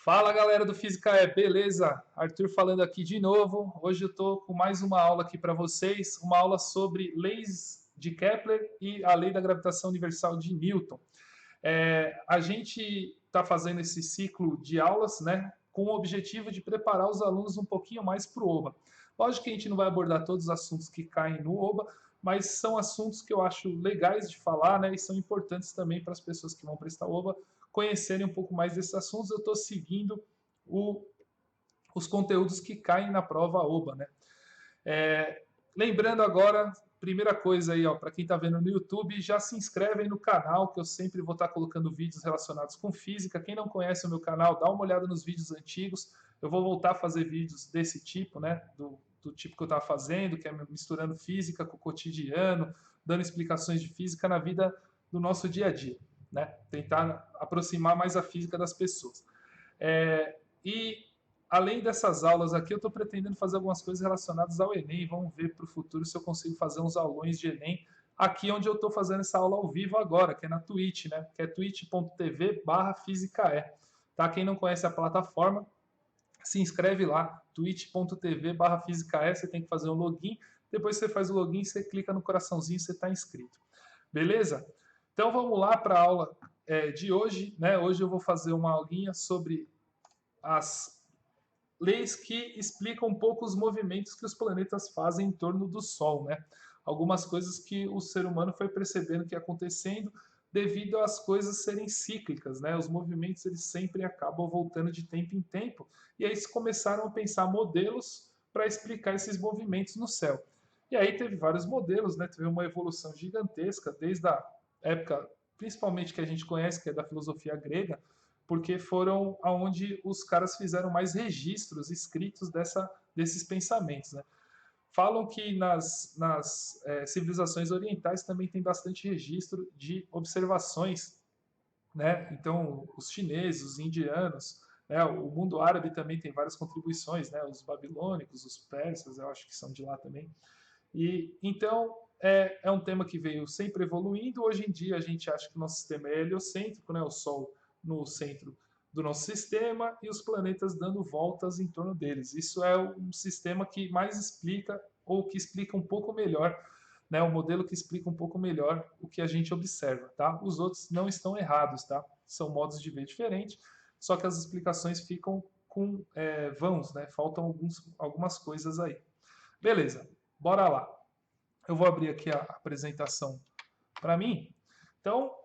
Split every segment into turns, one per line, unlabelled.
Fala galera do Física beleza? Arthur falando aqui de novo. Hoje eu estou com mais uma aula aqui para vocês, uma aula sobre leis de Kepler e a lei da gravitação universal de Newton. A gente está fazendo esse ciclo de aulas, né, com o objetivo de preparar os alunos um pouquinho mais para o OBA. Lógico que a gente não vai abordar todos os assuntos que caem no OBA, mas são assuntos que eu acho legais de falar, né, e são importantes também para as pessoas que vão prestar OBA conhecerem um pouco mais desses assuntos. Eu estou seguindo o, os conteúdos que caem na prova OBA, né? Lembrando agora, primeira coisa aí, ó, para quem está vendo no YouTube, já se inscreve aí no canal, que eu sempre vou estar colocando vídeos relacionados com física. Quem não conhece o meu canal, dá uma olhada nos vídeos antigos. Eu vou voltar a fazer vídeos desse tipo, né? Do tipo que eu estava fazendo, que é misturando física com o cotidiano, dando explicações de física na vida do nosso dia a dia, né? Tentar aproximar mais a física das pessoas. E além dessas aulas aqui, eu estou pretendendo fazer algumas coisas relacionadas ao Enem. Vamos ver para o futuro se eu consigo fazer uns aulões de Enem aqui onde eu estou fazendo essa aula ao vivo agora, que é na Twitch, né? Que é twitch.tv/fisicae. Tá? Quem não conhece a plataforma, se inscreve lá, twitch.tv/fisicae. Você tem que fazer um login. Depois você faz o login, você clica no coraçãozinho, você está inscrito. Beleza? Então vamos lá para a aula de hoje, né? Hoje eu vou fazer uma aulinha sobre as leis que explicam um pouco os movimentos que os planetas fazem em torno do Sol, né? Algumas coisas que o ser humano foi percebendo que ia acontecendo devido às coisas serem cíclicas, né? Os movimentos eles sempre acabam voltando de tempo em tempo e aí eles começaram a pensar modelos para explicar esses movimentos no céu. E aí teve vários modelos, né? Teve uma evolução gigantesca desde a época, principalmente que a gente conhece, que é da filosofia grega, porque foram aonde os caras fizeram mais registros escritos desses pensamentos, né? Falam que nas civilizações orientais também tem bastante registro de observações, né? Então, os chineses, os indianos, né? O mundo árabe também tem várias contribuições, né? Os babilônicos, os persas, eu acho que são de lá também. E então é um tema que veio sempre evoluindo. Hoje em dia a gente acha que o nosso sistema é heliocêntrico, né? O Sol no centro do nosso sistema e os planetas dando voltas em torno deles. Isso é um sistema que mais explica ou que explica um pouco melhor, né? O modelo que explica um pouco melhor o que a gente observa, tá? Os outros não estão errados, tá? São modos de ver diferentes, só que as explicações ficam com vãos, né? Faltam algumas coisas aí. Beleza, bora lá. Eu vou abrir aqui a apresentação para mim. Então,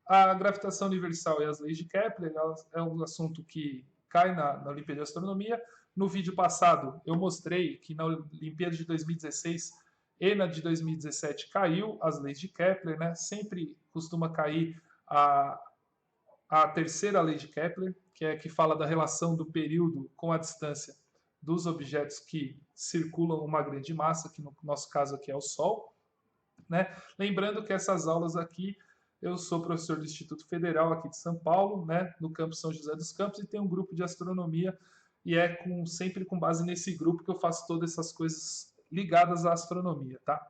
a gravitação universal e as leis de Kepler é um assunto que cai na Olimpíada de Astronomia. No vídeo passado, eu mostrei que na Olimpíada de 2016 e na de 2017 caiu as leis de Kepler, né? Sempre costuma cair a terceira lei de Kepler, que é que fala da relação do período com a distância dos objetos que circulam uma grande massa, que no nosso caso aqui é o Sol, né? Lembrando que essas aulas aqui, eu sou professor do Instituto Federal aqui de São Paulo, né, no campus São José dos Campos, e tem um grupo de astronomia, e sempre com base nesse grupo que eu faço todas essas coisas ligadas à astronomia, tá?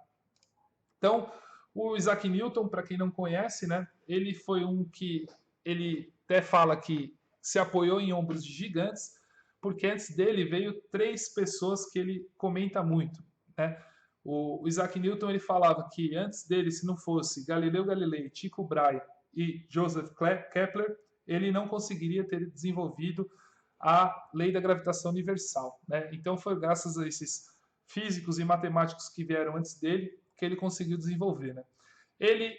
Então, o Isaac Newton, para quem não conhece, né, ele foi um que ele até fala que se apoiou em ombros de gigantes, porque antes dele veio três pessoas que ele comenta muito, né? O Isaac Newton ele falava que antes dele, se não fosse Galileu Galilei, Tycho Brahe e Joseph Kepler, ele não conseguiria ter desenvolvido a lei da gravitação universal, né? Então foi graças a esses físicos e matemáticos que vieram antes dele que ele conseguiu desenvolver, né? Ele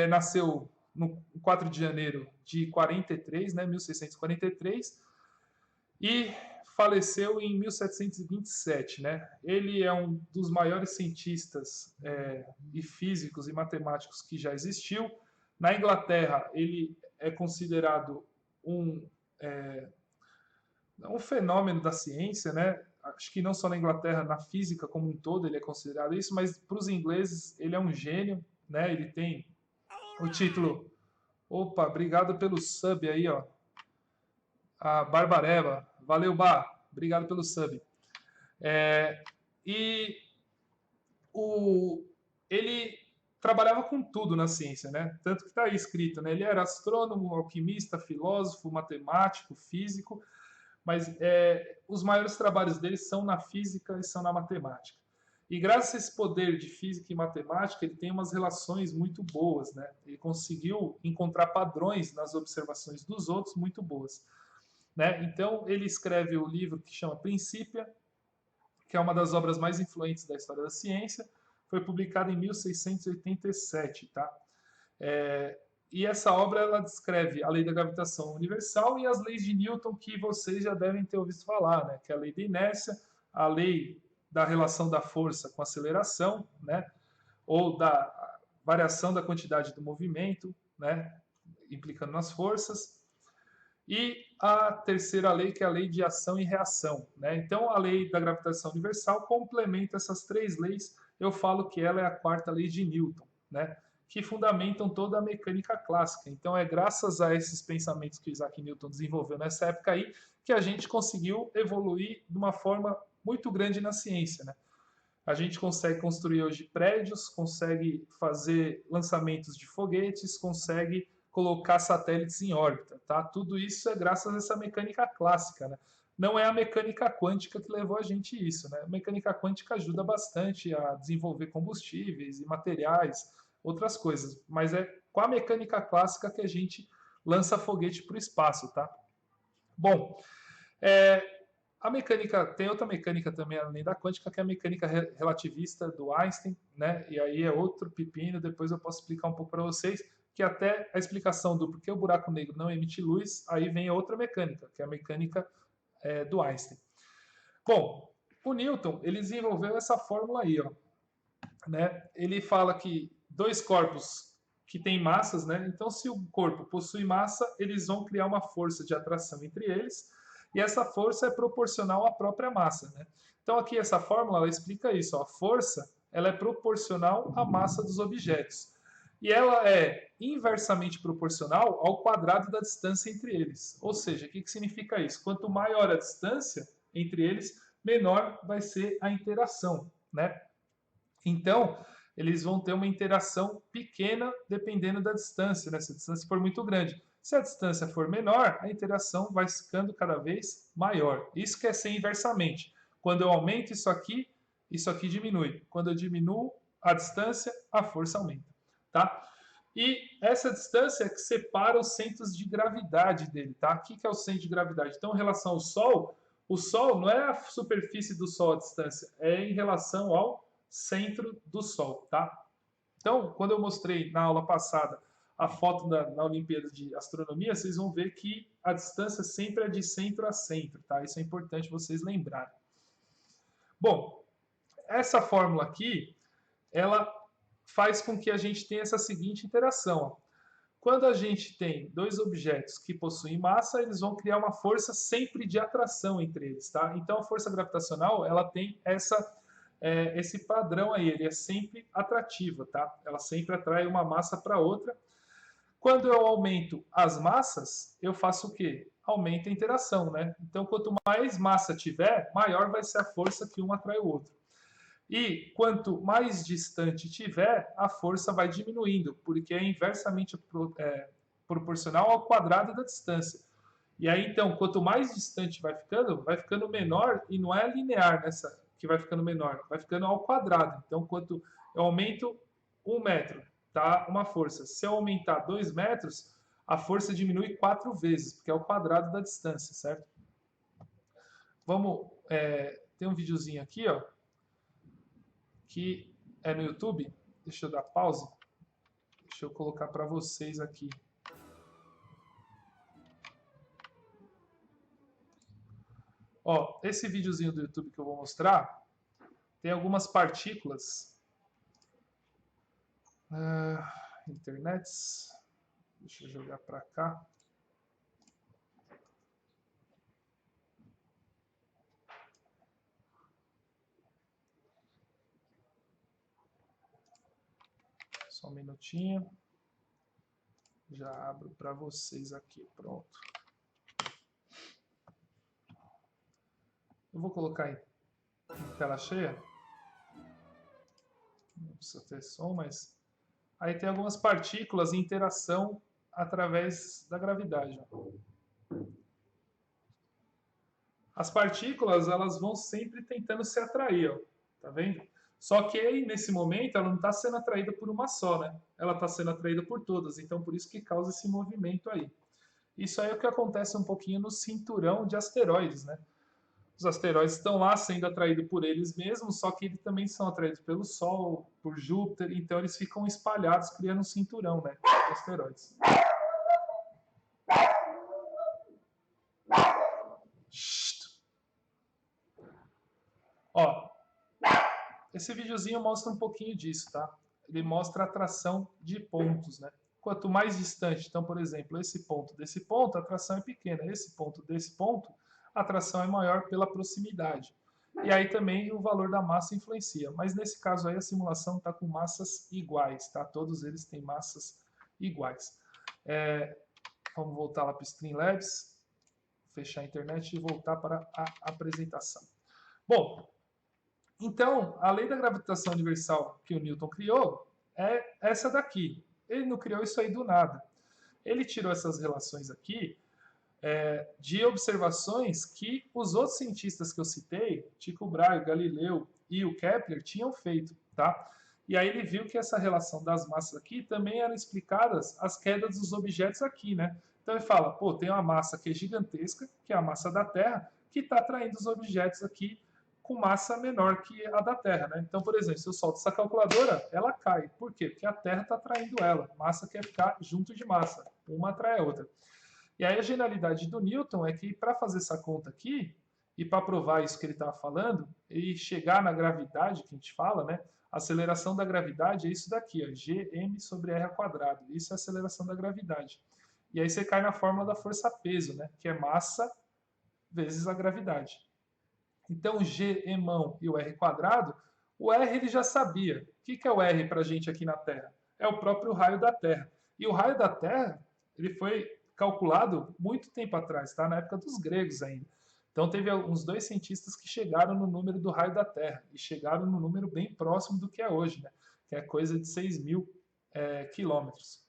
nasceu no 4 de janeiro de 43, né, 1643, e faleceu em 1727, né? Ele é um dos maiores cientistas e físicos e matemáticos que já existiu. Na Inglaterra, ele é considerado um fenômeno da ciência, né? Acho que não só na Inglaterra, na física como um todo ele é considerado isso, mas para os ingleses ele é um gênio, né? Ele tem o título. Opa, obrigado pelo sub aí, ó. A Barbareba. Valeu, Bar. Obrigado pelo sub. E ele trabalhava com tudo na ciência, né? Tanto que está aí escrito, né? Ele era astrônomo, alquimista, filósofo, matemático, físico, mas os maiores trabalhos dele são na física e são na matemática. E graças a esse poder de física e matemática, ele tem umas relações muito boas, né? Ele conseguiu encontrar padrões nas observações dos outros muito boas, né? Então, ele escreve o livro que chama Principia, que é uma das obras mais influentes da história da ciência, foi publicada em 1687, tá? E essa obra ela descreve a lei da gravitação universal e as leis de Newton que vocês já devem ter ouvido falar, né? Que é a lei da inércia, a lei da relação da força com a aceleração, né? Ou da variação da quantidade do movimento, né? Implicando nas forças. E a terceira lei, que é a lei de ação e reação, né? Então, a lei da gravitação universal complementa essas três leis. Eu falo que ela é a quarta lei de Newton, né? Que fundamentam toda a mecânica clássica. Então, é graças a esses pensamentos que Isaac Newton desenvolveu nessa época aí que a gente conseguiu evoluir de uma forma muito grande na ciência, né? A gente consegue construir hoje prédios, consegue fazer lançamentos de foguetes, consegue colocar satélites em órbita, tá? Tudo isso é graças a essa mecânica clássica, né? Não é a mecânica quântica que levou a gente a isso, né? A mecânica quântica ajuda bastante a desenvolver combustíveis e materiais, outras coisas, mas é com a mecânica clássica que a gente lança foguete para o espaço, tá? Bom, a mecânica, tem outra mecânica também além da quântica, que é a mecânica relativista do Einstein, né? E aí é outro pepino, depois eu posso explicar um pouco para vocês, que até a explicação do porquê o buraco negro não emite luz, aí vem a outra mecânica, que é a mecânica do Einstein. Bom, o Newton, ele desenvolveu essa fórmula aí, ó, né? Ele fala que dois corpos que têm massas, né? Então, se o corpo possui massa, eles vão criar uma força de atração entre eles, e essa força é proporcional à própria massa, né? Então, aqui essa fórmula ela explica isso, ó, a força ela é proporcional à massa dos objetos. E ela é inversamente proporcional ao quadrado da distância entre eles. Ou seja, o que significa isso? Quanto maior a distância entre eles, menor vai ser a interação, né? Então, eles vão ter uma interação pequena dependendo da distância, né? Se a distância for muito grande. Se a distância for menor, a interação vai ficando cada vez maior. Isso quer ser inversamente. Quando eu aumento isso aqui diminui. Quando eu diminuo a distância, a força aumenta, tá? E essa distância é que separa os centros de gravidade dele, tá? O que é o centro de gravidade? Então, em relação ao Sol, o Sol não é a superfície do Sol a distância, é em relação ao centro do Sol, tá? Então, quando eu mostrei na aula passada a foto na Olimpíada de Astronomia, vocês vão ver que a distância sempre é de centro a centro, tá? Isso é importante vocês lembrarem. Bom, essa fórmula aqui, ela faz com que a gente tenha essa seguinte interação. Quando a gente tem dois objetos que possuem massa, eles vão criar uma força sempre de atração entre eles, tá? Então, a força gravitacional, ela tem esse padrão aí, ele é sempre atrativa, tá? Ela sempre atrai uma massa para outra. Quando eu aumento as massas, eu faço o quê? Aumenta a interação, né? Então, quanto mais massa tiver, maior vai ser a força que um atrai o outro. E quanto mais distante tiver, a força vai diminuindo, porque é inversamente proporcional ao quadrado da distância. E aí, então, quanto mais distante vai ficando menor, e não é linear nessa que vai ficando menor, vai ficando ao quadrado. Então, quanto eu aumento 1 metro, tá? Uma força. Se eu aumentar 2 metros, a força diminui 4 vezes, porque é o quadrado da distância, certo? Vamos. Tem um videozinho aqui, ó, que é no YouTube. Deixa eu dar pause. Deixa eu colocar para vocês aqui. Ó, esse videozinho do YouTube que eu vou mostrar tem algumas partículas. Internet. Deixa eu jogar para cá. Só um minutinho. Já abro para vocês aqui. Pronto. Eu vou colocar em tela cheia. Não precisa ter som, mas Aí tem algumas partículas em interação através da gravidade. As partículas, elas vão sempre tentando se atrair, ó, tá vendo? Só que aí, nesse momento, ela não está sendo atraída por uma só, né? Ela está sendo atraída por todas, então por isso que causa esse movimento aí. Isso aí é o que acontece um pouquinho no cinturão de asteroides, né? Os asteroides estão lá sendo atraídos por eles mesmos, só que eles também são atraídos pelo Sol, por Júpiter, então eles ficam espalhados, criando um cinturão, né, de asteroides. Ó, esse videozinho mostra um pouquinho disso, tá? Ele mostra a atração de pontos, né? Quanto mais distante, então, por exemplo, esse ponto desse ponto, a atração é pequena. Esse ponto desse ponto, a atração é maior pela proximidade. E aí também o valor da massa influencia. Mas nesse caso aí a simulação está com massas iguais, tá? Todos eles têm massas iguais. Vamos voltar lá para o Streamlabs, fechar a internet e voltar para a apresentação. Bom, então, a lei da gravitação universal que o Newton criou é essa daqui. Ele não criou isso aí do nada. Ele tirou essas relações aqui de observações que os outros cientistas que eu citei, Tycho Brahe, Galileu e o Kepler, tinham feito, tá? E aí ele viu que essa relação das massas aqui também eram explicadas as quedas dos objetos aqui, né? Então ele fala, pô, tem uma massa que é gigantesca, que é a massa da Terra, que está atraindo os objetos aqui com massa menor que a da Terra, né? Então, por exemplo, se eu solto essa calculadora, ela cai. Por quê? Porque a Terra está atraindo ela. Massa quer ficar junto de massa. Uma atrai a outra. E aí a genialidade do Newton é que para fazer essa conta aqui, e para provar isso que ele estava falando, e chegar na gravidade que a gente fala, né? A aceleração da gravidade é isso daqui, ó, gm sobre r ao quadrado. Isso é a aceleração da gravidade. E aí você cai na fórmula da força-peso, né? Que é massa vezes a gravidade. Então, o g, emão e o r quadrado, o r ele já sabia. O que é o r para a gente aqui na Terra? É o próprio raio da Terra. E o raio da Terra, ele foi calculado muito tempo atrás, tá? Na época dos gregos ainda. Então, teve uns dois cientistas que chegaram no número do raio da Terra, e chegaram no número bem próximo do que é hoje, né? Que é coisa de 6.000 quilômetros.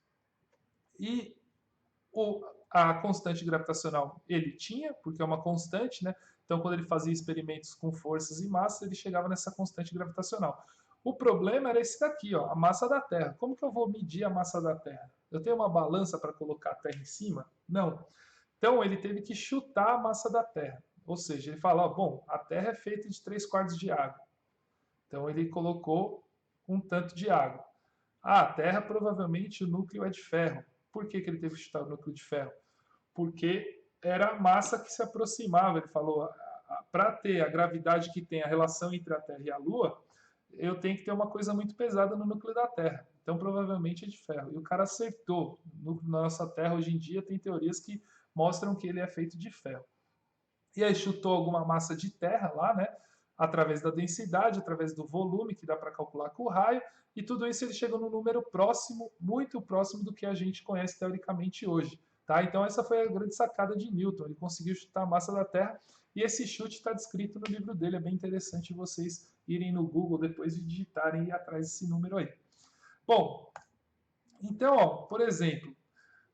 E a constante gravitacional ele tinha, porque é uma constante, né? Então, quando ele fazia experimentos com forças e massas, ele chegava nessa constante gravitacional. O problema era esse daqui, ó, a massa da Terra. Como que eu vou medir a massa da Terra? Eu tenho uma balança para colocar a Terra em cima? Não. Então, ele teve que chutar a massa da Terra. Ou seja, ele fala, ó, bom, a Terra é feita de 3/4 de água. Então, ele colocou um tanto de água. Ah, a Terra provavelmente o núcleo é de ferro. Por que ele teve que chutar o núcleo de ferro? Porque era a massa que se aproximava. Ele falou, para ter a gravidade que tem a relação entre a Terra e a Lua, eu tenho que ter uma coisa muito pesada no núcleo da Terra. Então, provavelmente é de ferro. E o cara acertou. Na nossa Terra, hoje em dia, tem teorias que mostram que ele é feito de ferro. E aí chutou alguma massa de terra lá, né? Através da densidade, através do volume, que dá para calcular com o raio, e tudo isso ele chegou num número próximo, muito próximo do que a gente conhece teoricamente hoje. Tá? Então essa foi a grande sacada de Newton, ele conseguiu chutar a massa da Terra, e esse chute está descrito no livro dele, é bem interessante vocês irem no Google depois de digitarem e ir atrás desse número aí. Bom, então, ó, por exemplo,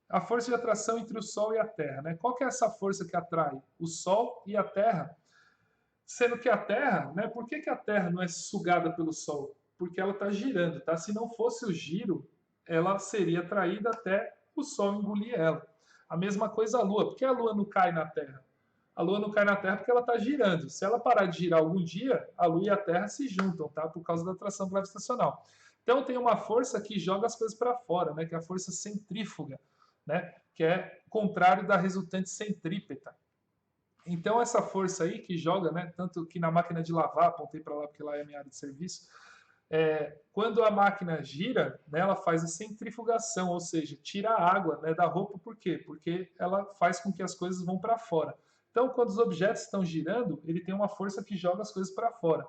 a força de atração entre o Sol e a Terra. Né? Qual que é essa força que atrai o Sol e a Terra? Sendo que a Terra, né, por que a Terra não é sugada pelo Sol? Porque ela está girando, tá? Se não fosse o giro, ela seria atraída até o Sol engolir ela. A mesma coisa a Lua. Por que a Lua não cai na Terra? A Lua não cai na Terra porque ela está girando. Se ela parar de girar algum dia, a Lua e a Terra se juntam, tá? Por causa da atração gravitacional. Então tem uma força que joga as coisas para fora, né? Que é a força centrífuga, né? Que é contrário da resultante centrípeta. Então essa força aí que joga, né? Tanto que na máquina de lavar, apontei para lá porque lá é a minha área de serviço, quando a máquina gira, né, ela faz a centrifugação, ou seja, tira a água, né, da roupa. Por quê? Porque ela faz com que as coisas vão para fora. Então, quando os objetos estão girando, ele tem uma força que joga as coisas para fora.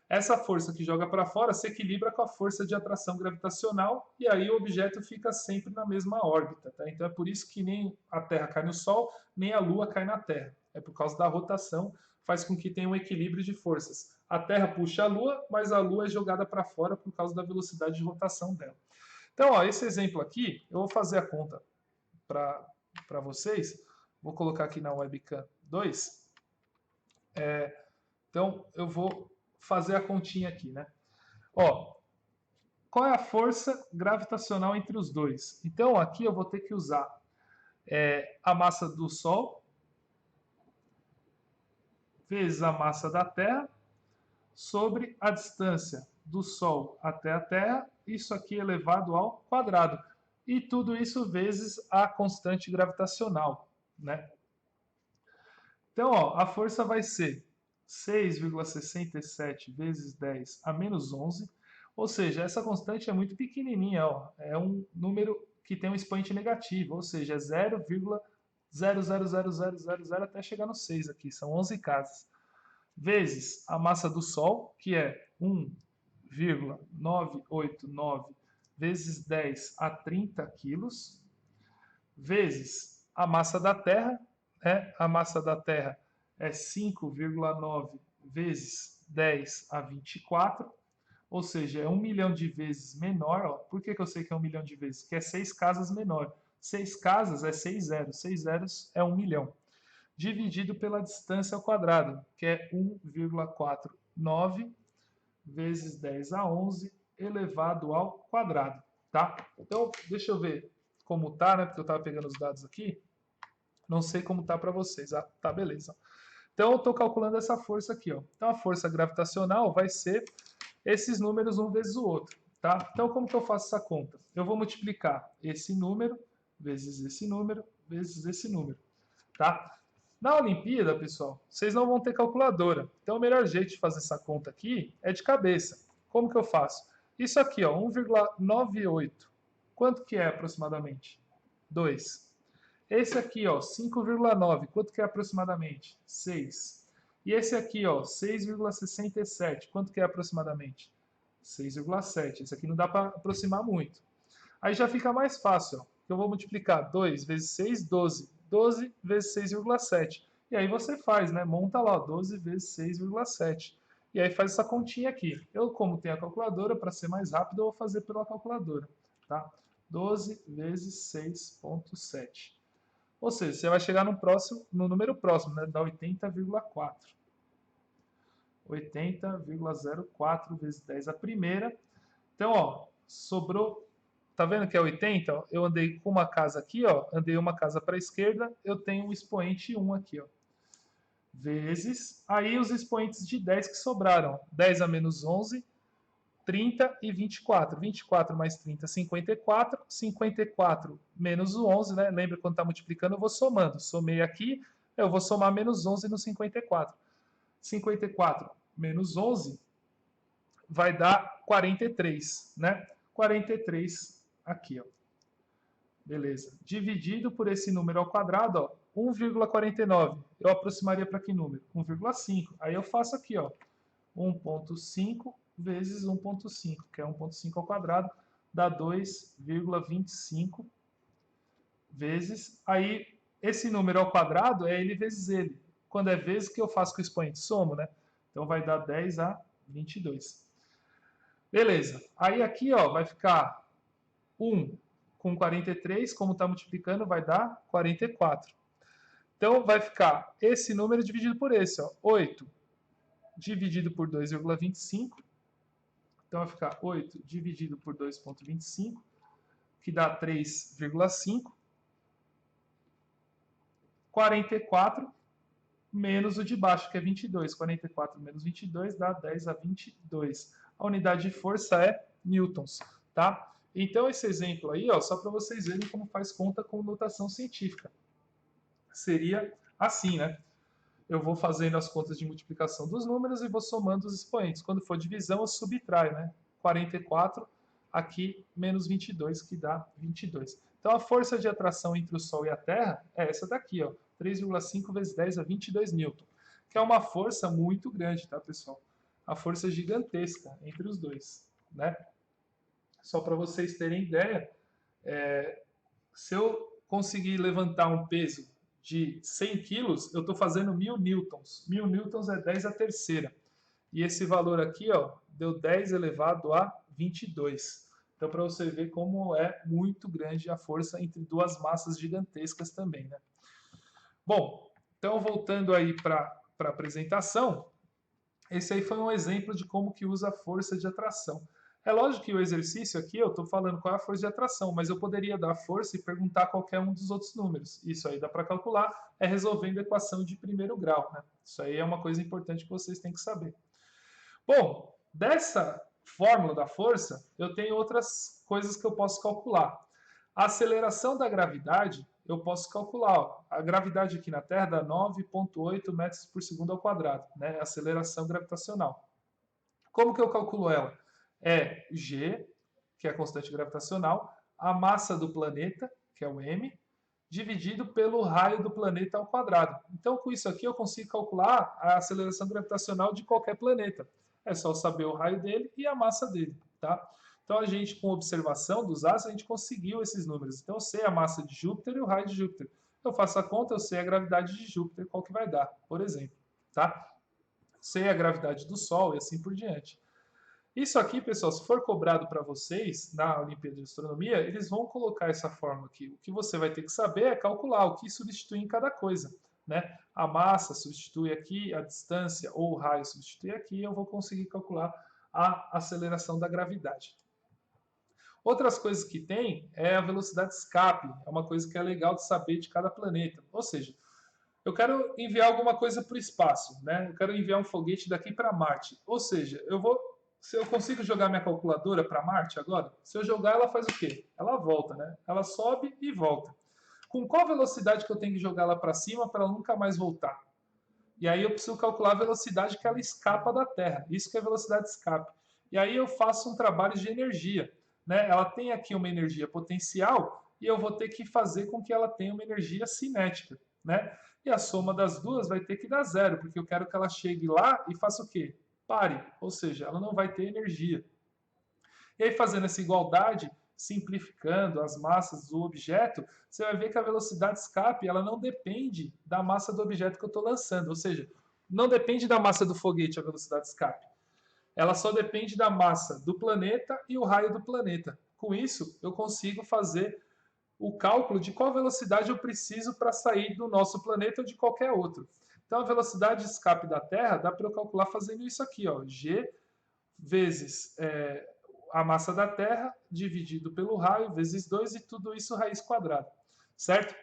Essa força que joga para fora se equilibra com a força de atração gravitacional e aí o objeto fica sempre na mesma órbita. Tá? Então é por isso que nem a Terra cai no Sol, nem a Lua cai na Terra. É por causa da rotação, faz com que tenha um equilíbrio de forças. A Terra puxa a Lua, mas a Lua é jogada para fora por causa da velocidade de rotação dela. Então, ó, esse exemplo aqui, eu vou fazer a conta para vocês. Vou colocar aqui na webcam 2. Então, eu vou fazer a continha aqui, né? Ó, qual é a força gravitacional entre os dois? Então, aqui eu vou ter que usar a massa do Sol vezes a massa da Terra sobre a distância do Sol até a Terra, isso aqui elevado ao quadrado. E tudo isso vezes a constante gravitacional, né? Então, ó, a força vai ser 6,67 vezes 10 a menos 11, ou seja, essa constante é muito pequenininha, ó, é um número que tem um expoente negativo, ou seja, é 0,00000 até chegar no 6 aqui, são 11 casas, vezes a massa do Sol, que é 1,989 vezes 10 a 30 quilos, vezes a massa da Terra, né? A massa da Terra é 5,9 vezes 10 a 24, ou seja, é 1 milhão de vezes menor. Ó. Por que eu sei que é 1 milhão de vezes? Porque é 6 casas menor. 6 casas é 6 zeros. 6 zeros é 1 milhão. Dividido pela distância ao quadrado, que é 1,49 vezes 10 a 11 elevado ao quadrado. Tá? Então, deixa eu ver como tá, né? Porque eu estava pegando os dados aqui. Não sei como tá para vocês. Ah, tá, beleza. Então, eu estou calculando essa força aqui. Ó. Então, a força gravitacional vai ser esses números um vezes o outro. Tá? Então, como que eu faço essa conta? Eu vou multiplicar esse número vezes esse número vezes esse número. Tá? Na Olimpíada, pessoal, vocês não vão ter calculadora. Então, o melhor jeito de fazer essa conta aqui é de cabeça. Como que eu faço? Isso aqui, ó, 1,98. Quanto que é aproximadamente? 2. Esse aqui, ó, 5,9. Quanto que é aproximadamente? 6. E esse aqui, ó, 6,67. Quanto que é aproximadamente? 6,7. Esse aqui não dá para aproximar muito. Aí já fica mais fácil, ó. Eu vou multiplicar 2 vezes 6, 12. 12 vezes 6,7. E aí você faz, né? Monta lá, ó, 12 vezes 6,7. E aí faz essa continha aqui. Eu, como tenho a calculadora, para ser mais rápido, eu vou fazer pela calculadora. Tá? 12 vezes 6,7. Ou seja, você vai chegar no número próximo, né? Dá 80,4. 80,04 vezes 10 a primeira. Então, ó, sobrou. Tá vendo que é 80? Ó? Eu andei com uma casa aqui, ó. Andei uma casa para a esquerda, eu tenho o expoente 1 aqui, ó. Vezes. Aí os expoentes de 10 que sobraram. 10 a menos 11, 30 e 24. 24 mais 30, 54. 54 menos o 11, né? Lembra quando está multiplicando, eu vou somando. Somei aqui, eu vou somar menos 11 no 54. 54 menos 11 vai dar 43, né? 43 aqui, ó. Beleza. Dividido por esse número ao quadrado, ó, 1,49. Eu aproximaria para que número? 1,5. Aí eu faço aqui, ó, 1,5 vezes 1,5, que é 1,5 ao quadrado, dá 2,25 vezes. Aí, esse número ao quadrado é ele vezes ele. Quando é vezes, que eu faço com o expoente? Somo, né? Então, vai dar 10 a 22. Beleza. Aí, aqui, ó, vai ficar 1 com 43, como está multiplicando, vai dar 44. Então, vai ficar esse número dividido por esse, ó, 8 dividido por 2,25. Então, vai ficar 8 dividido por 2,25, que dá 3,5. 44 menos o de baixo, que é 22. 44 menos 22 dá 10 a 22. A unidade de força é newtons, tá? Então, esse exemplo aí, ó, só para vocês verem como faz conta com notação científica. Seria assim, né? Eu vou fazendo as contas de multiplicação dos números e vou somando os expoentes. Quando for divisão, eu subtraio, né? 44 aqui menos 22, que dá 22. Então, a força de atração entre o Sol e a Terra é essa daqui, ó, 3,5 vezes 10 a 22 newton, que é uma força muito grande, tá, pessoal? A força gigantesca entre os dois, né? Só para vocês terem ideia, se eu conseguir levantar um peso de 100 quilos, eu estou fazendo 1000 newtons. 1000 newtons é 10 a terceira. E esse valor aqui, ó, deu 10 elevado a 22. Então, para você ver como é muito grande a força entre duas massas gigantescas também, né? Bom, então voltando aí para a apresentação, esse aí foi um exemplo de como que usa a força de atração. É lógico que o exercício aqui, eu estou falando qual é a força de atração, mas eu poderia dar força e perguntar qualquer um dos outros números. Isso aí dá para calcular, é resolvendo a equação de primeiro grau, né? Isso aí é uma coisa importante que vocês têm que saber. Bom, dessa fórmula da força, eu tenho outras coisas que eu posso calcular. A aceleração da gravidade, eu posso calcular. Ó, a gravidade aqui na Terra dá 9,8 metros por segundo ao quadrado, né? A aceleração gravitacional. Como que eu calculo ela? É G, que é a constante gravitacional, a massa do planeta, que é o m, dividido pelo raio do planeta ao quadrado. Então, com isso aqui, eu consigo calcular a aceleração gravitacional de qualquer planeta. É só saber o raio dele e a massa dele, tá? Então, a gente, com observação dos astros, a gente conseguiu esses números. Então, eu sei a massa de Júpiter e o raio de Júpiter. Eu faço a conta, eu sei a gravidade de Júpiter, qual que vai dar, por exemplo, tá? Sei a gravidade do Sol e assim por diante. Isso aqui, pessoal, se for cobrado para vocês na Olimpíada de Astronomia, eles vão colocar essa fórmula aqui. O que você vai ter que saber é calcular o que substitui em cada coisa, né? A massa substitui aqui, a distância ou o raio substitui aqui, e eu vou conseguir calcular a aceleração da gravidade. Outras coisas que tem é a velocidade de escape, é uma coisa que é legal de saber de cada planeta. Ou seja, eu quero enviar alguma coisa para o espaço, né? Eu quero enviar um foguete daqui para Marte. Ou seja, se eu consigo jogar minha calculadora para Marte agora, se eu jogar, ela faz o quê? Ela volta, né? Ela sobe e volta. Com qual velocidade que eu tenho que jogar ela para cima para ela nunca mais voltar? E aí eu preciso calcular a velocidade que ela escapa da Terra. Isso que é velocidade de escape. E aí eu faço um trabalho de energia, né? Ela tem aqui uma energia potencial e eu vou ter que fazer com que ela tenha uma energia cinética, né? E a soma das duas vai ter que dar zero, porque eu quero que ela chegue lá e faça o quê? Pare, ou seja, ela não vai ter energia. E aí, fazendo essa igualdade, simplificando as massas do objeto, você vai ver que a velocidade de escape ela não depende da massa do objeto que eu estou lançando, ou seja, não depende da massa do foguete a velocidade de escape. Ela só depende da massa do planeta e o raio do planeta. Com isso, eu consigo fazer o cálculo de qual velocidade eu preciso para sair do nosso planeta ou de qualquer outro. Então, a velocidade de escape da Terra dá para eu calcular fazendo isso aqui, ó, G vezes a massa da Terra dividido pelo raio vezes 2 e tudo isso raiz quadrada, certo?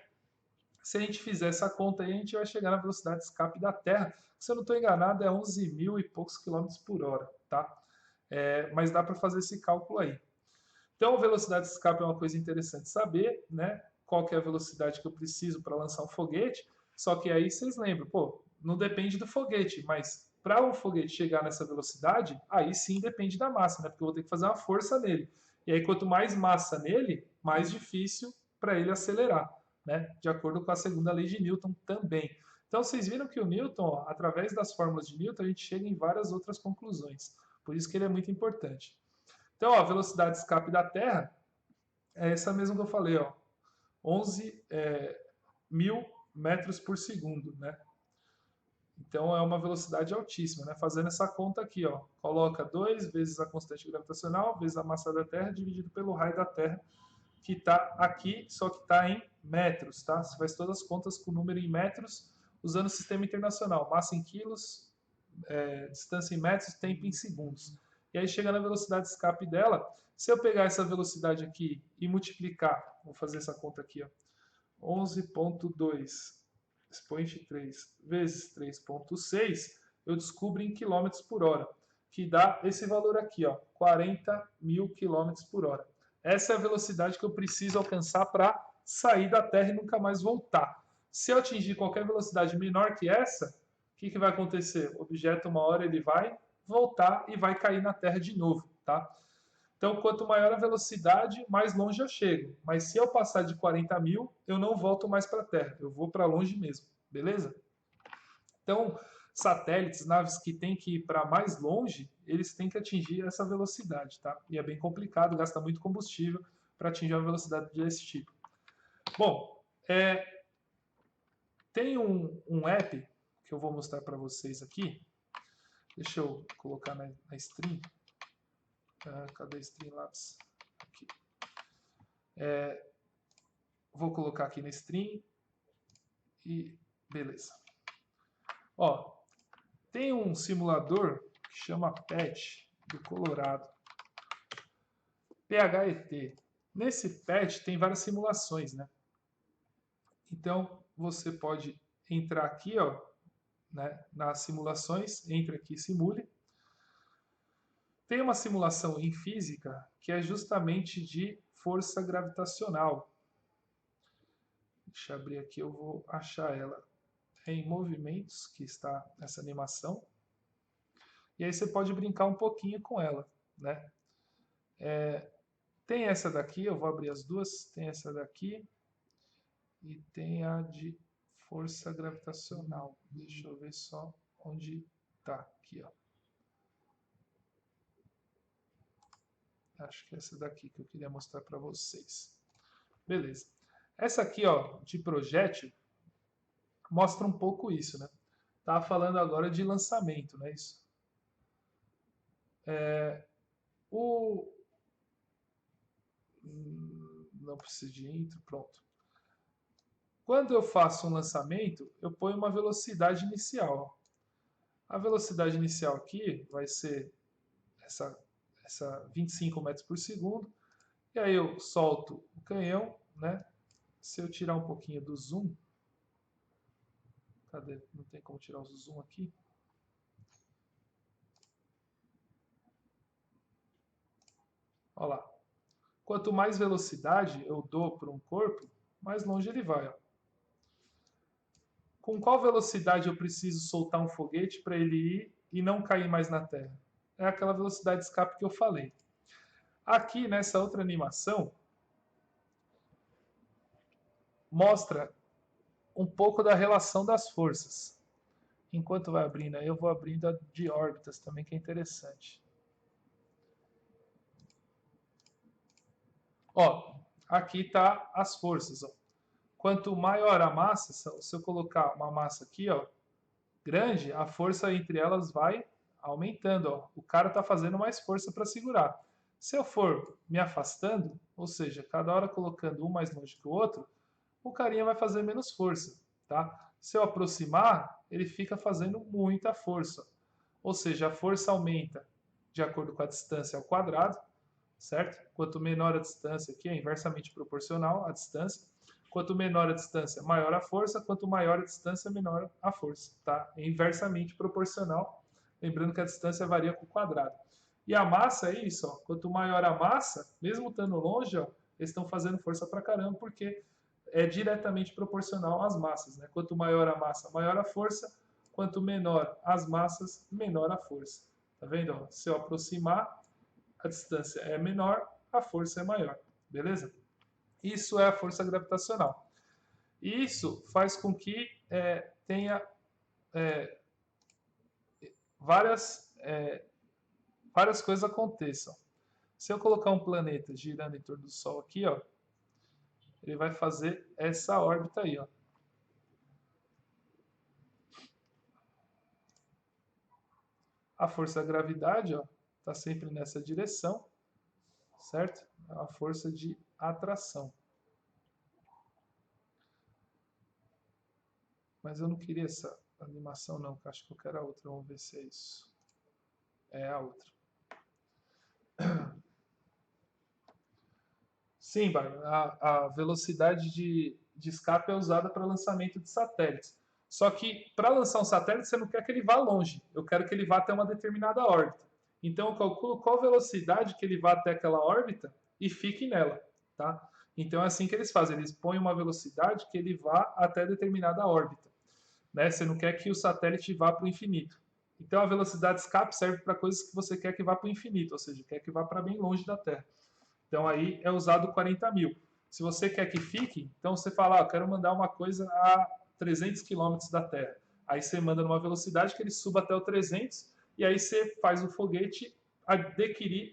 Se a gente fizer essa conta aí, a gente vai chegar na velocidade de escape da Terra, que, se eu não estou enganado, é 11 mil e poucos quilômetros por hora, tá? Mas dá para fazer esse cálculo aí. Então, a velocidade de escape é uma coisa interessante saber, né? Qual que é a velocidade que eu preciso para lançar um foguete. Só que aí vocês lembram, pô, não depende do foguete, mas para um foguete chegar nessa velocidade, aí sim depende da massa, né? Porque eu vou ter que fazer uma força nele. E aí, quanto mais massa nele, mais difícil para ele acelerar, né? De acordo com a segunda lei de Newton também. Então, vocês viram que o Newton, ó, através das fórmulas de Newton, a gente chega em várias outras conclusões. Por isso que ele é muito importante. Então, ó, a velocidade de escape da Terra é essa mesma que eu falei, ó, 11 mil metros por segundo, né? Então é uma velocidade altíssima, né? Fazendo essa conta aqui, ó, coloca 2 vezes a constante gravitacional vezes a massa da Terra dividido pelo raio da Terra, que está aqui, só que está em metros, tá? Você faz todas as contas com o número em metros, usando o sistema internacional, massa em quilos, distância em metros, tempo em segundos. E aí chega na velocidade de escape dela, se eu pegar essa velocidade aqui e multiplicar, vou fazer essa conta aqui, ó, 11,2 expoente 3 vezes 3,6, eu descubro em quilômetros por hora, que dá esse valor aqui, ó, 40 mil quilômetros por hora. Essa é a velocidade que eu preciso alcançar para sair da Terra e nunca mais voltar. Se eu atingir qualquer velocidade menor que essa, o que vai acontecer? O objeto, uma hora, ele vai voltar e vai cair na Terra de novo, tá? Então, quanto maior a velocidade, mais longe eu chego. Mas se eu passar de 40 mil, eu não volto mais para a Terra. Eu vou para longe mesmo, beleza? Então, satélites, naves que têm que ir para mais longe, eles têm que atingir essa velocidade, tá? E é bem complicado, gasta muito combustível para atingir uma velocidade desse tipo. Bom, tem um app que eu vou mostrar para vocês aqui. Deixa eu colocar na stream. Cadê a Streamlabs? Vou colocar aqui na stream e beleza. Ó, tem um simulador que chama PET do Colorado. PHET. Nesse PET tem várias simulações, né? Então, você pode entrar aqui, ó, né, nas simulações, entra aqui e simule. Tem uma simulação em física que é justamente de força gravitacional. Deixa eu abrir aqui, eu vou achar ela. É em movimentos que está essa animação. E aí você pode brincar um pouquinho com ela, né? Tem essa daqui, eu vou abrir as duas. Tem essa daqui e tem a de força gravitacional. Deixa eu ver só onde tá aqui, ó. Acho que é essa daqui que eu queria mostrar para vocês. Beleza. Essa aqui, ó, de projétil, mostra um pouco isso, né? Tava falando agora de lançamento, não é isso? Não precisa de intro, pronto. Quando eu faço um lançamento, eu ponho uma velocidade inicial. A velocidade inicial aqui vai ser essa 25 metros por segundo. E aí eu solto o canhão, né? Se eu tirar um pouquinho do zoom, cadê? Não tem como tirar o zoom aqui. Olha lá. Quanto mais velocidade eu dou para um corpo, mais longe ele vai. Ó. Com qual velocidade eu preciso soltar um foguete para ele ir e não cair mais na Terra? É aquela velocidade de escape que eu falei. Aqui, nessa outra animação, mostra um pouco da relação das forças. Enquanto vai abrindo aí, eu vou abrindo a de órbitas também, que é interessante. Ó, aqui tá as forças. Ó. Quanto maior a massa, se eu colocar uma massa aqui, ó, grande, a força entre elas vai aumentando. Ó. O cara está fazendo mais força para segurar. Se eu for me afastando, ou seja, cada hora colocando um mais longe que o outro, o carinha vai fazer menos força. Tá? Se eu aproximar, ele fica fazendo muita força. Ou seja, a força aumenta de acordo com a distância ao quadrado, certo? Quanto menor a distância, aqui é inversamente proporcional à distância. Quanto menor a distância, maior a força. Quanto maior a distância, menor a força. Tá? É inversamente proporcional. Lembrando que a distância varia com o quadrado. E a massa é isso. Ó. Quanto maior a massa, mesmo estando longe, ó, eles estão fazendo força pra caramba, porque é diretamente proporcional às massas. Né? Quanto maior a massa, maior a força. Quanto menor as massas, menor a força. Tá vendo? Ó? Se eu aproximar, a distância é menor, a força é maior. Beleza? Isso é a força gravitacional. Isso faz com que tenha várias coisas aconteçam. Se eu colocar um planeta girando em torno do Sol aqui, ó, ele vai fazer essa órbita aí, ó. A força da gravidade, ó, está sempre nessa direção, certo? É uma força de atração. Mas eu não queria essa animação, não, que acho que eu quero a outra. Vamos ver se é isso. É a outra. Sim, a velocidade de escape é usada para lançamento de satélites. Só que para lançar um satélite, você não quer que ele vá longe. Eu quero que ele vá até uma determinada órbita. Então eu calculo qual velocidade que ele vá até aquela órbita e fique nela. Tá? Então é assim que eles fazem. Eles põem uma velocidade que ele vá até determinada órbita. Né? Você não quer que o satélite vá para o infinito. Então a velocidade de escape serve para coisas que você quer que vá para o infinito, ou seja, quer que vá para bem longe da Terra. Então aí é usado 40 mil. Se você quer que fique, então você fala, eu quero mandar uma coisa a 300 km da Terra. Aí você manda numa velocidade que ele suba até o 300 e aí você faz o foguete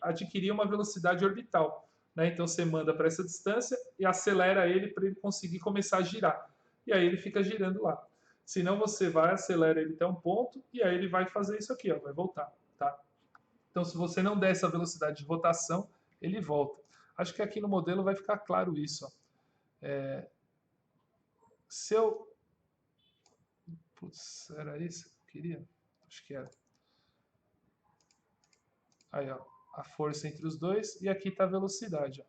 adquirir uma velocidade orbital. Né? Então você manda para essa distância e acelera ele para ele conseguir começar a girar. E aí ele fica girando lá. Senão você vai, acelera ele até um ponto e aí ele vai fazer isso aqui, ó, vai voltar. Tá? Então se você não der essa velocidade de rotação, ele volta. Acho que aqui no modelo vai ficar claro isso. Ó. Se eu... Putz, era isso que eu queria? Acho que era. Aí, ó, a força entre os dois e aqui está a velocidade. Ó.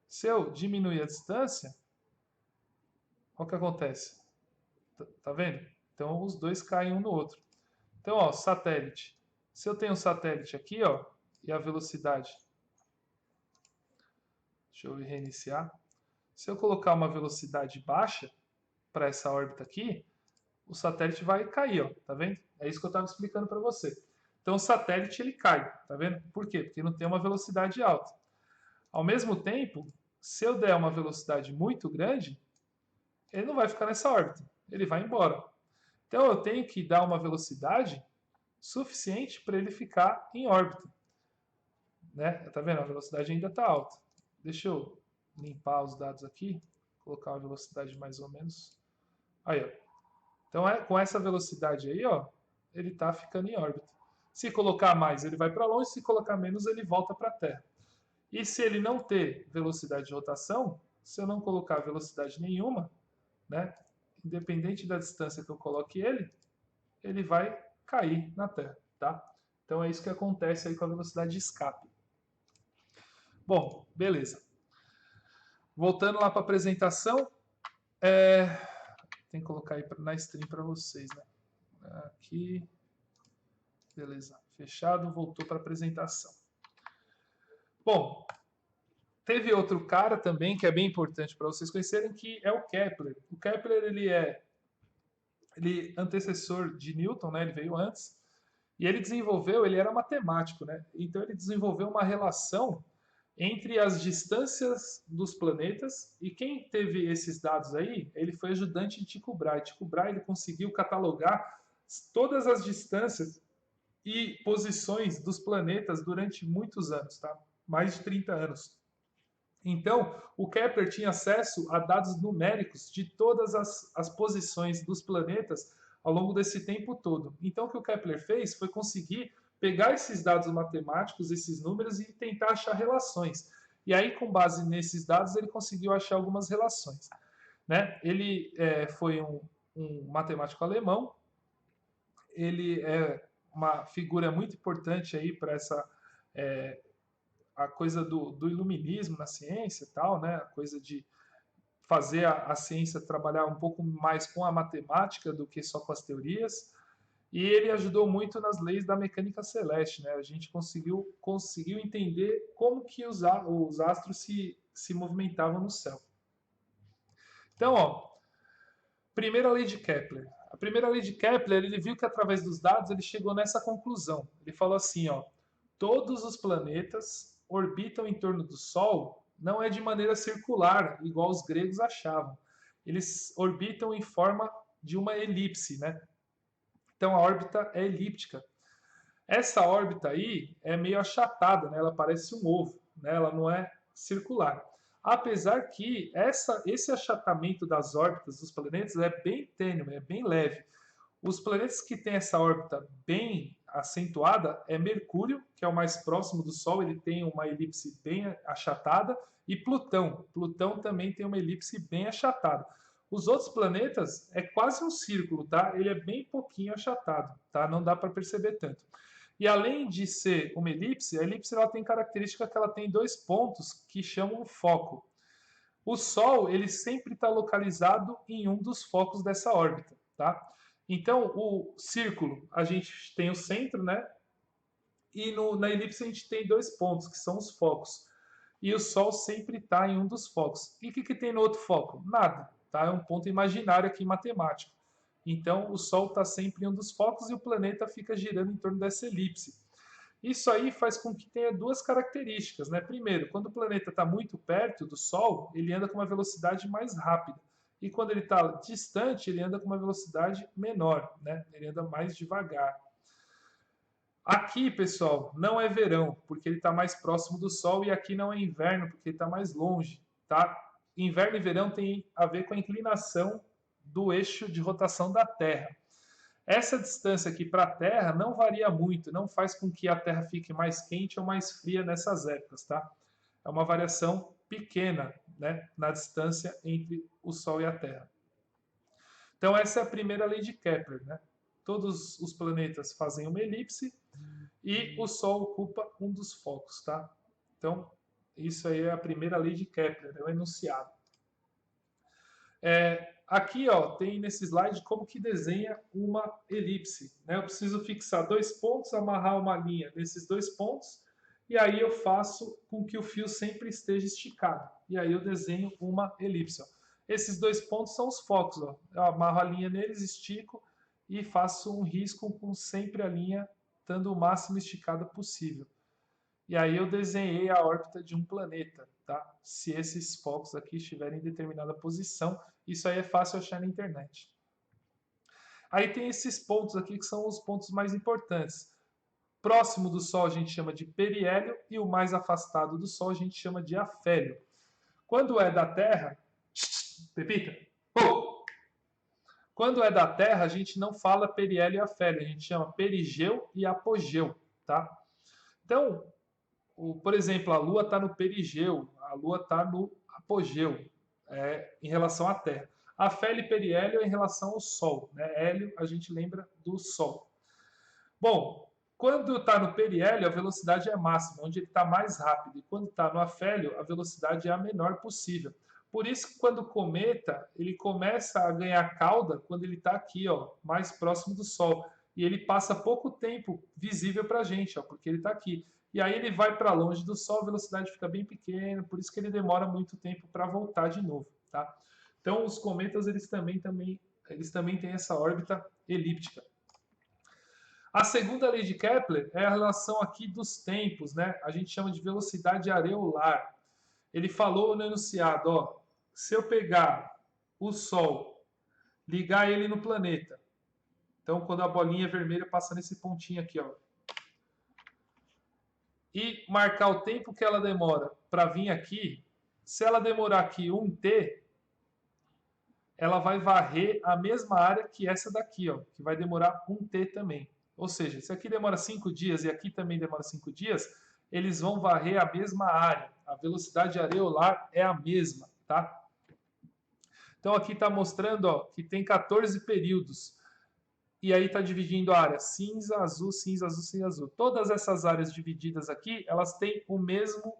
Se eu diminuir a distância, o que acontece? Tá vendo? Então os dois caem um no outro. Então, ó, satélite. Se eu tenho um satélite aqui, ó, e a velocidade... Deixa eu reiniciar. Se eu colocar uma velocidade baixa para essa órbita aqui, o satélite vai cair, ó, tá vendo? É isso que eu estava explicando para você. Então o satélite ele cai, tá vendo? Por quê? Porque não tem uma velocidade alta. Ao mesmo tempo, se eu der uma velocidade muito grande, ele não vai ficar nessa órbita, ele vai embora. Então eu tenho que dar uma velocidade suficiente para ele ficar em órbita. Né? Tá vendo? A velocidade ainda está alta. Deixa eu limpar os dados aqui, colocar uma velocidade mais ou menos. Aí, ó. Então, com essa velocidade aí, ó, ele está ficando em órbita. Se colocar mais, ele vai para longe, se colocar menos, ele volta para a Terra. E se ele não ter velocidade de rotação, se eu não colocar velocidade nenhuma, né, independente da distância que eu coloque ele vai cair na Terra, tá? Então é isso que acontece aí com a velocidade de escape. Bom, beleza. Voltando lá para a apresentação, tem que colocar aí na stream para vocês, né? Aqui, beleza, fechado, voltou para a apresentação. Bom, teve outro cara também que é bem importante para vocês conhecerem, que é o Kepler. O Kepler ele é antecessor de Newton, né? Ele veio antes. E ele era matemático, né? Então ele desenvolveu uma relação entre as distâncias dos planetas, e quem teve esses dados aí, ele foi ajudante de Tycho Brahe. Tycho Brahe ele conseguiu catalogar todas as distâncias e posições dos planetas durante muitos anos, tá? Mais de 30 anos. Então, o Kepler tinha acesso a dados numéricos de todas as posições dos planetas ao longo desse tempo todo. Então, o que o Kepler fez foi conseguir pegar esses dados matemáticos, esses números, e tentar achar relações. E aí, com base nesses dados, ele conseguiu achar algumas relações. Né? Ele foi um matemático alemão, ele é uma figura muito importante aí para essa... a coisa do iluminismo na ciência e tal, né? A coisa de fazer a ciência trabalhar um pouco mais com a matemática do que só com as teorias. E ele ajudou muito nas leis da mecânica celeste, né? A gente conseguiu entender como que os astros se movimentavam no céu. Então, ó, primeira lei de Kepler. A primeira lei de Kepler, ele viu que através dos dados ele chegou nessa conclusão. Ele falou assim, ó, todos os planetas orbitam em torno do Sol não é de maneira circular, igual os gregos achavam. Eles orbitam em forma de uma elipse, né? Então a órbita é elíptica. Essa órbita aí é meio achatada, né? Ela parece um ovo, né? Ela não é circular. Apesar que esse achatamento das órbitas dos planetas é bem tênue, é bem leve. Os planetas que têm essa órbita bem acentuada é Mercúrio, que é o mais próximo do Sol, ele tem uma elipse bem achatada, e Plutão. Plutão também tem uma elipse bem achatada. Os outros planetas é quase um círculo, tá? Ele é bem pouquinho achatado, tá? Não dá para perceber tanto. E além de ser uma elipse, a elipse ela tem característica que ela tem dois pontos que chamam foco. O Sol ele sempre está localizado em um dos focos dessa órbita, tá? Então, o círculo, a gente tem o centro, né? E na elipse a gente tem dois pontos, que são os focos. E o Sol sempre está em um dos focos. E o que tem no outro foco? Nada, tá? É um ponto imaginário aqui em matemática. Então, o Sol está sempre em um dos focos e o planeta fica girando em torno dessa elipse. Isso aí faz com que tenha duas características, né? Primeiro, quando o planeta está muito perto do Sol, ele anda com uma velocidade mais rápida. E quando ele está distante, ele anda com uma velocidade menor, né? Ele anda mais devagar. Aqui, pessoal, não é verão, porque ele está mais próximo do Sol, e aqui não é inverno, porque ele está mais longe, tá? Inverno e verão tem a ver com a inclinação do eixo de rotação da Terra. Essa distância aqui para a Terra não varia muito, não faz com que a Terra fique mais quente ou mais fria nessas épocas, tá? É uma variação pequena, né, na distância entre o Sol e a Terra. Então essa é a primeira lei de Kepler, né? Todos os planetas fazem uma elipse e o Sol ocupa um dos focos, tá? Então isso aí é a primeira lei de Kepler, é o enunciado. Aqui, ó, tem nesse slide como que desenha uma elipse, né? Eu preciso fixar 2 pontos, amarrar uma linha nesses 2 pontos, e aí eu faço com que o fio sempre esteja esticado. E aí eu desenho uma elipse, ó. Esses 2 pontos são os focos, ó. Eu amarro a linha neles, estico e faço um risco com sempre a linha estando o máximo esticada possível. E aí eu desenhei a órbita de um planeta, tá? Se esses focos aqui estiverem em determinada posição, isso aí é fácil achar na internet. Aí tem esses pontos aqui que são os pontos mais importantes. Próximo do Sol a gente chama de periélio e o mais afastado do Sol a gente chama de afélio. Quando é da Terra, Pepita, quando é da Terra a gente não fala periélio e afélio, a gente chama perigeu e apogeu, tá? Então, por exemplo, a Lua está no perigeu, a Lua está no apogeu, em relação à Terra. Afélio e periélio é em relação ao Sol, né? Hélio a gente lembra do Sol. Bom, quando está no periélio, a velocidade é máxima, onde ele está mais rápido. E quando está no afélio, a velocidade é a menor possível. Por isso que quando o cometa, ele começa a ganhar cauda quando ele está aqui, ó, mais próximo do Sol. E ele passa pouco tempo visível para a gente, ó, porque ele está aqui. E aí ele vai para longe do Sol, a velocidade fica bem pequena, por isso que ele demora muito tempo para voltar de novo, tá? Então os cometas eles também têm essa órbita elíptica. A segunda lei de Kepler é a relação aqui dos tempos, né? A gente chama de velocidade areolar. Ele falou no enunciado, ó, se eu pegar o Sol, ligar ele no planeta, então quando a bolinha vermelha passa nesse pontinho aqui, ó, e marcar o tempo que ela demora para vir aqui, se ela demorar aqui 1t, ela vai varrer a mesma área que essa daqui, ó, que vai demorar 1t também. Ou seja, se aqui demora 5 dias e aqui também demora 5 dias, eles vão varrer a mesma área. A velocidade areolar é a mesma, tá? Então aqui está mostrando, ó, que tem 14 períodos. E aí está dividindo a área cinza, azul, cinza, azul, cinza, azul. Todas essas áreas divididas aqui, elas têm o mesmo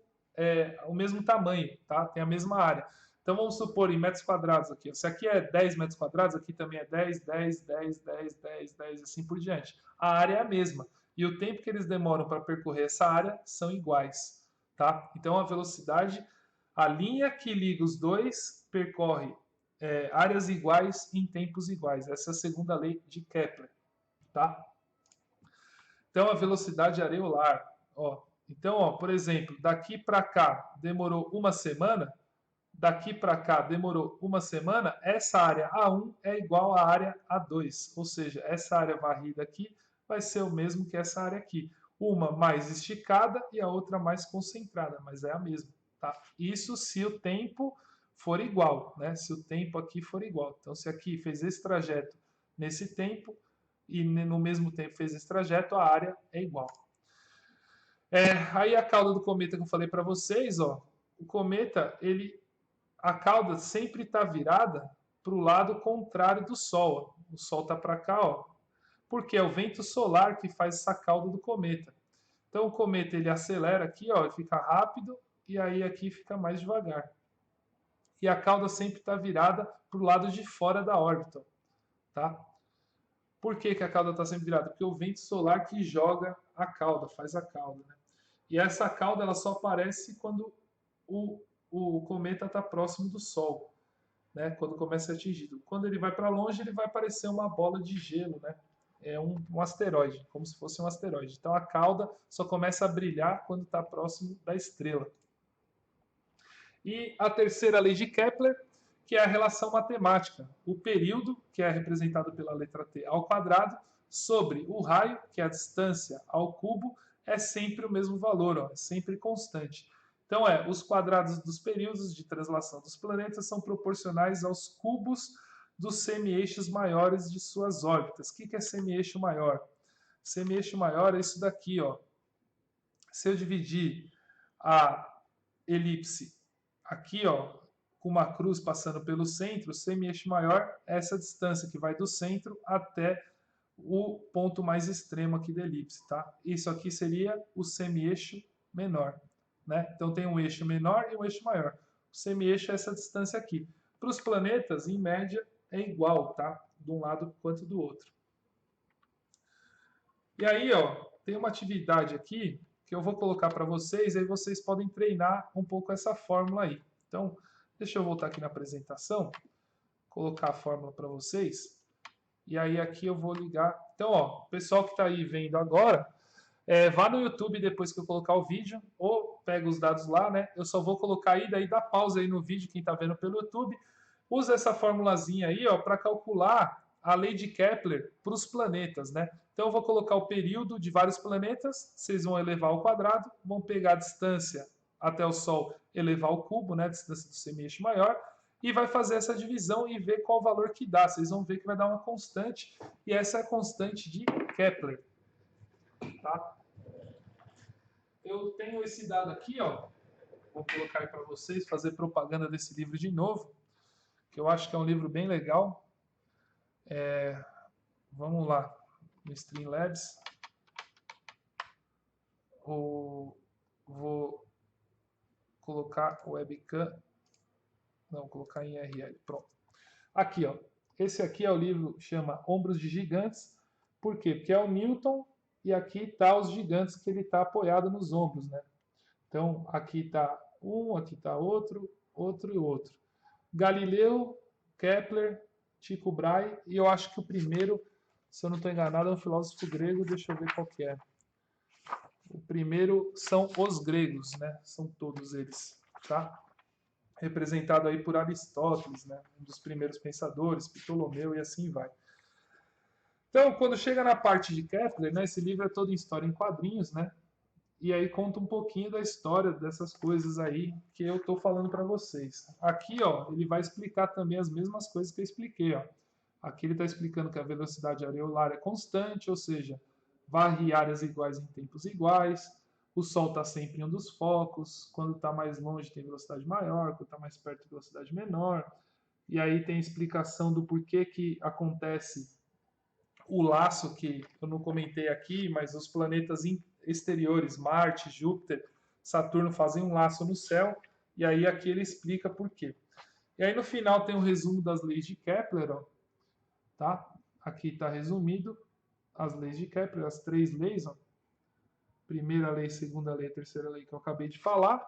tamanho, tá? Tem a mesma área. Então vamos supor em metros quadrados aqui. Se aqui é 10 metros quadrados, aqui também é 10, 10, 10, 10, 10, 10, assim por diante. A área é a mesma. E o tempo que eles demoram para percorrer essa área são iguais, tá? Então a velocidade, a linha que liga os dois percorre áreas iguais em tempos iguais. Essa é a segunda lei de Kepler, tá? Então a velocidade areolar, ó. Então, ó, por exemplo, daqui para cá demorou uma semana, daqui para cá demorou uma semana, essa área A1 é igual à área A2, ou seja, essa área varrida aqui vai ser o mesmo que essa área aqui. Uma mais esticada e a outra mais concentrada, mas é a mesma, tá? Isso se o tempo for igual, né? Se o tempo aqui for igual. Então, se aqui fez esse trajeto nesse tempo e no mesmo tempo fez esse trajeto, a área é igual. Aí a cauda do cometa que eu falei para vocês, ó, o cometa, a cauda sempre está virada para o lado contrário do Sol. O Sol está para cá, ó, porque é o vento solar que faz essa cauda do cometa. Então o cometa ele acelera aqui, ó, ele fica rápido e aí aqui fica mais devagar. E a cauda sempre está virada para o lado de fora da órbita, tá? Por que a cauda está sempre virada? Porque é o vento solar que joga a cauda, faz a cauda, né? E essa cauda ela só aparece quando o cometa está próximo do Sol, né? Quando começa a ser atingido. Quando ele vai para longe, ele vai parecer uma bola de gelo, né? É um asteroide, como se fosse um asteroide. Então a cauda só começa a brilhar quando está próximo da estrela. E a terceira lei de Kepler, que é a relação matemática. O período, que é representado pela letra T ao quadrado, sobre o raio, que é a distância ao cubo, é sempre o mesmo valor, ó, é sempre constante. Então, os quadrados dos períodos de translação dos planetas são proporcionais aos cubos dos semi-eixos maiores de suas órbitas. O que é semi-eixo maior? Semi-eixo maior é isso daqui, ó. Se eu dividir elipse aqui, ó, com uma cruz passando pelo centro, o semi-eixo maior é essa distância que vai do centro até o ponto mais extremo aqui da elipse, tá? Isso aqui seria o semi-eixo menor, né? Então tem um eixo menor e um eixo maior. O semi-eixo é essa distância aqui. Para os planetas, em média, é igual, tá? De um lado quanto do outro. E aí, ó, tem uma atividade aqui que eu vou colocar para vocês, aí vocês podem treinar um pouco essa fórmula aí. Então, deixa eu voltar aqui na apresentação, colocar a fórmula para vocês. E aí aqui eu vou ligar. Então, ó, o pessoal que está aí vendo agora, vá no YouTube depois que eu colocar o vídeo, ou pega os dados lá, né? Eu só vou colocar aí, daí dá pausa aí no vídeo, quem está vendo pelo YouTube. Usa essa formulazinha aí, ó, para calcular a lei de Kepler para os planetas, né? Então eu vou colocar o período de vários planetas, vocês vão elevar ao quadrado, vão pegar a distância até o Sol, elevar ao cubo, né? A distância do semi-eixo maior, e vai fazer essa divisão e ver qual o valor que dá. Vocês vão ver que vai dar uma constante, e essa é a constante de Kepler. Tá? Eu tenho esse dado aqui, ó. Vou colocar aí para vocês, fazer propaganda desse livro de novo, que eu acho que é um livro bem legal. Vamos lá, no Streamlabs. Vou colocar o webcam. Não, vou colocar em URL. Pronto. Aqui, ó. Esse aqui é o livro que chama Ombros de Gigantes. Por quê? Porque é o Newton e aqui tá os gigantes que ele está apoiado nos ombros, né? Então, aqui está um, aqui está outro, outro e outro. Galileu, Kepler, Tycho Brahe, e eu acho que o primeiro, se eu não estou enganado, é um filósofo grego, deixa eu ver qual que é. O primeiro são os gregos, né? São todos eles, tá? Representado aí por Aristóteles, né? Um dos primeiros pensadores, Ptolomeu e assim vai. Então, quando chega na parte de Kepler, né? Esse livro é todo em história em quadrinhos, né? E aí conta um pouquinho da história dessas coisas aí que eu estou falando para vocês. Aqui, ó, ele vai explicar também as mesmas coisas que eu expliquei, ó. Aqui ele está explicando que a velocidade areolar é constante, ou seja, varre áreas iguais em tempos iguais. O Sol está sempre em um dos focos. Quando está mais longe tem velocidade maior, quando está mais perto tem velocidade menor. E aí tem explicação do porquê que acontece o laço que eu não comentei aqui, mas os planetas exteriores, Marte, Júpiter, Saturno, fazem um laço no céu, e aí aqui ele explica por quê. E aí no final tem um resumo das leis de Kepler, ó, tá? Aqui está resumido as leis de Kepler, as 3 leis, ó. Primeira lei, segunda lei, terceira lei que eu acabei de falar.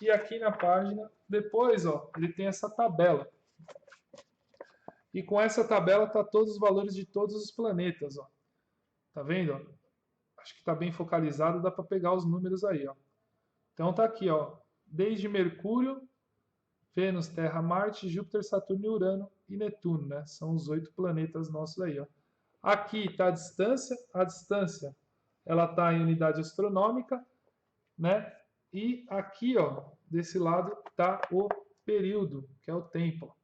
E aqui na página, depois, ó, ele tem essa tabela. E com essa tabela tá todos os valores de todos os planetas, ó. Tá vendo? Acho que tá bem focalizado, dá para pegar os números aí, ó. Então tá aqui, ó, desde Mercúrio, Vênus, Terra, Marte, Júpiter, Saturno, Urano e Netuno, né? São os 8 planetas nossos aí, ó. Aqui está a distância ela está em unidade astronômica, né? E aqui, ó, desse lado está o período, que é o tempo.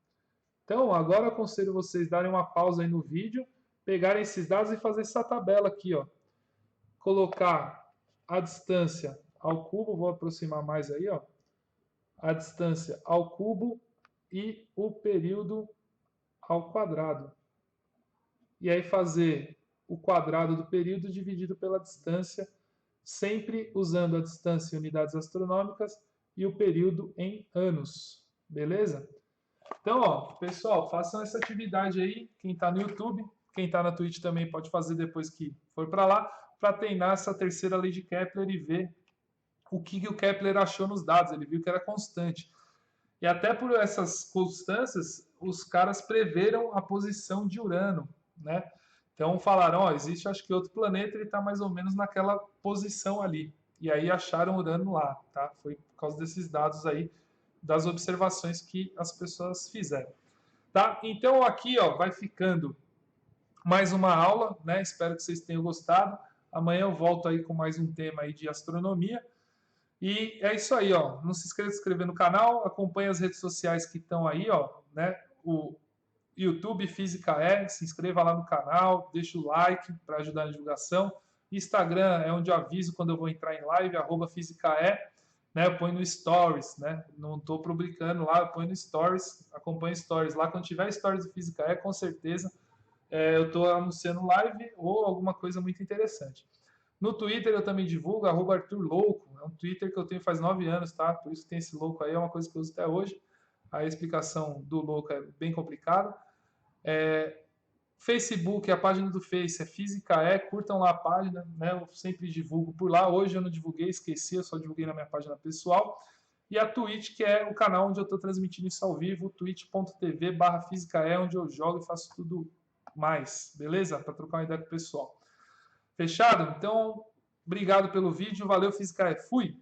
Então, agora eu aconselho vocês darem uma pausa aí no vídeo, pegarem esses dados e fazer essa tabela aqui, ó. Colocar a distância ao cubo, vou aproximar mais aí, ó. A distância ao cubo e o período ao quadrado. E aí fazer o quadrado do período dividido pela distância, sempre usando a distância em unidades astronômicas e o período em anos. Beleza? Então, ó, pessoal, façam essa atividade aí, quem está no YouTube, quem está na Twitch também pode fazer depois que for para lá, para treinar essa terceira lei de Kepler e ver o que o Kepler achou nos dados. Ele viu que era constante. E até por essas constâncias, os caras preveram a posição de Urano, né? Então falaram, ó, existe acho que outro planeta, ele está mais ou menos naquela posição ali. E aí acharam Urano lá, tá? Foi por causa desses dados aí, das observações que as pessoas fizeram. Tá? Então aqui, ó, vai ficando mais uma aula, né? Espero que vocês tenham gostado. Amanhã eu volto aí com mais um tema aí de astronomia. E é isso aí, ó. Não se esqueça de se inscrever no canal, acompanhe as redes sociais que estão aí, ó, né? O YouTube Física E, se inscreva lá no canal, deixa o like para ajudar na divulgação. Instagram é onde eu aviso quando eu vou entrar em live, @Física E, né? Eu ponho no Stories, né? Não estou publicando lá, eu ponho no Stories, acompanho Stories. Lá quando tiver Stories do Física com certeza eu estou anunciando live ou alguma coisa muito interessante. No Twitter eu também divulgo, @ArthurLouco, é um Twitter que eu tenho faz 9 anos, tá? Por isso que tem esse louco aí, é uma coisa que eu uso até hoje. A explicação do louco é bem complicada. Facebook, a página do Face é Física curtam lá a página, né? Eu sempre divulgo por lá. Hoje eu não divulguei, esqueci, eu só divulguei na minha página pessoal. E a Twitch, que é o canal onde eu estou transmitindo isso ao vivo, twitch.tv/Física onde eu jogo e faço tudo mais, beleza? Para trocar uma ideia com o pessoal. Fechado? Então, obrigado pelo vídeo, valeu Física fui!